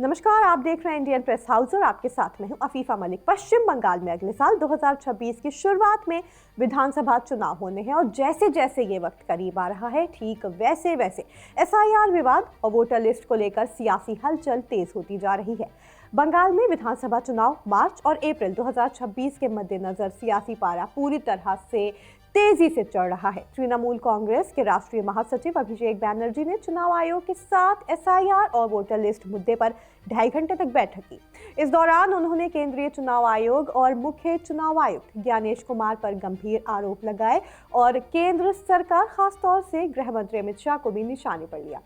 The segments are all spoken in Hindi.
नमस्कार, आप देख रहे हैं इंडियन प्रेस हाउस और आपके साथ में हूं अफीफा मलिक। पश्चिम बंगाल में अगले साल 2026 की शुरुआत में विधानसभा चुनाव होने हैं और जैसे जैसे ये वक्त करीब आ रहा है, ठीक वैसे वैसे एसआईआर विवाद और वोटर लिस्ट को लेकर सियासी हलचल तेज होती जा रही है। बंगाल में विधानसभा चुनाव मार्च और अप्रैल 2026 के मद्देनजर सियासी पारा पूरी तरह से तेजी से चढ़ रहा है। तृणमूल कांग्रेस के राष्ट्रीय महासचिव अभिषेक बैनर्जी ने चुनाव आयोग के साथ एसआईआर और वोटर लिस्ट मुद्दे पर 2.5 घंटे तक बैठक की। इस दौरान उन्होंने केंद्रीय चुनाव आयोग और मुख्य चुनाव आयुक्त ज्ञानेश कुमार पर गंभीर आरोप लगाए और केंद्र सरकार, खासतौर से गृह मंत्री अमित शाह को भी निशाने पर लिया।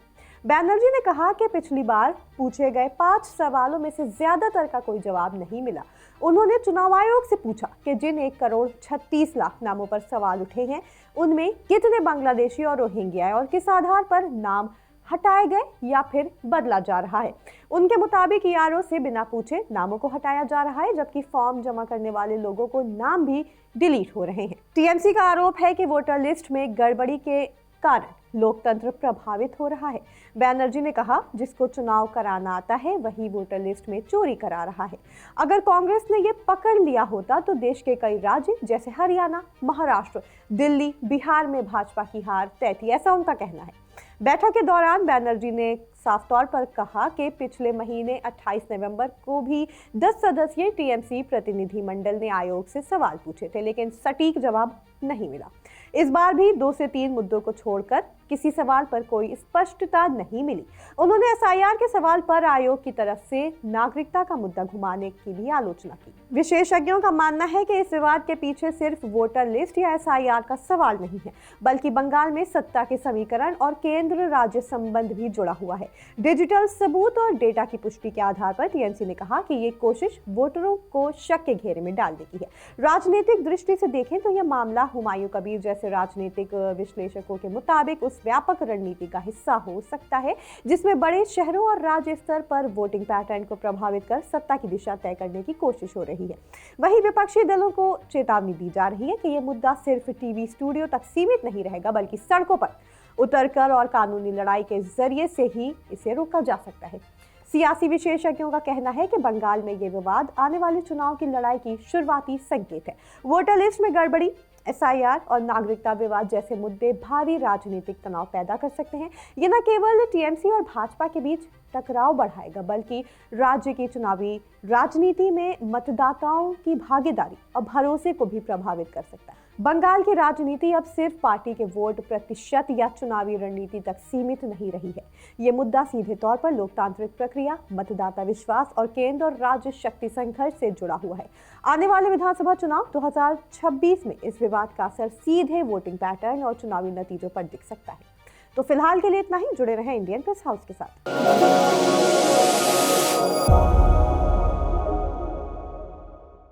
बैनर्जी ने कहा कि पिछली बार पूछे गए 5 सवालों में से ज्यादातर का कोई जवाब नहीं मिला। उन्होंने चुनाव आयोग से पूछा कि जिन 1,36,00,000 नामों पर सवाल उठे हैं, उनमें कितने बांग्लादेशी और रोहिंग्या और किस आधार पर नाम हटाए गए या फिर बदला जा रहा है। उनके मुताबिक ईआरओ से बिना पूछे नामों को हटाया जा रहा है, जबकि फॉर्म जमा करने वाले लोगों को नाम भी डिलीट हो रहे हैं। टीएमसी का आरोप है कि वोटर लिस्ट में गड़बड़ी के कारण लोकतंत्र प्रभावित हो रहा है। बैनर्जी ने कहा, जिसको चुनाव कराना आता है वही वोटर लिस्ट में चोरी करा रहा है। अगर कांग्रेस ने ये पकड़ लिया होता तो देश के कई राज्य जैसे हरियाणा, महाराष्ट्र, दिल्ली, बिहार में भाजपा की हार तय थी, ऐसा उनका कहना है। बैठक के दौरान बैनर्जी ने साफ तौर पर कहा कि पिछले महीने 28 नवंबर को भी 10 सदस्यीय टीएमसी प्रतिनिधि मंडल ने आयोग से सवाल पूछे थे, लेकिन सटीक जवाब नहीं मिला। इस बार भी 2 से 3 मुद्दों को छोड़कर किसी सवाल पर कोई स्पष्टता नहीं मिली। उन्होंने एसआईआर के सवाल पर आयोग की तरफ से नागरिकता का मुद्दा घुमाने की भी आलोचना की। विशेषज्ञों का मानना है कि इस विवाद के पीछे सिर्फ वोटर लिस्ट या एसआईआर का सवाल नहीं है, बल्कि बंगाल में सत्ता के समीकरण और केंद्र राज्य संबंध भी जुड़ा हुआ है। डिजिटल सबूत और डेटा की पुष्टि के आधार पर टीएमसी ने कहा कि ये कोशिश वोटरों को शक के घेरे में डालने की है। राजनीतिक दृष्टि से देखें तो यह मामला हुमायूं कबीर जैसे राजनीतिक विश्लेषकों के मुताबिक उस व्यापक रणनीति का हिस्सा हो सकता है जिसमें बड़े शहरों और राज्य स्तर पर वोटिंग पैटर्न को प्रभावित कर सत्ता की दिशा तय करने की कोशिश हो रही है। वहीं विपक्षी दलों को चेतावनी दी जा रही है कि यह मुद्दा सिर्फ टीवी स्टूडियो तक सीमित नहीं रहेगा, बल्कि सड़कों पर उतरकर और कानूनी लड़ाई के जरिए से ही इसे रोका जा सकता है। सियासी विशेषज्ञों का कहना है कि बंगाल में ये विवाद आने वाले चुनाव की लड़ाई की शुरुआती संकेत है। वोटर लिस्ट में गड़बड़ी, एसआईआर और नागरिकता विवाद जैसे मुद्दे भारी राजनीतिक तनाव पैदा कर सकते हैं। ये न केवल टीएमसी और भाजपा के बीच टकराव बढ़ाएगा, बल्कि राज्य की चुनावी राजनीति में मतदाताओं की भागीदारी और भरोसे को भी प्रभावित कर सकता है। बंगाल की राजनीति अब सिर्फ पार्टी के वोट प्रतिशत या चुनावी रणनीति तक सीमित नहीं रही है। ये मुद्दा सीधे तौर पर लोकतांत्रिक प्रक्रिया, मतदाता विश्वास और केंद्र और राज्य शक्ति संघर्ष से जुड़ा हुआ है। आने वाले विधानसभा चुनाव 2026 में इस विवाद का असर सीधे वोटिंग पैटर्न और चुनावी नतीजों पर दिख सकता है। तो फिलहाल के लिए इतना ही। जुड़े रहें इंडियन प्रेस हाउस के साथ।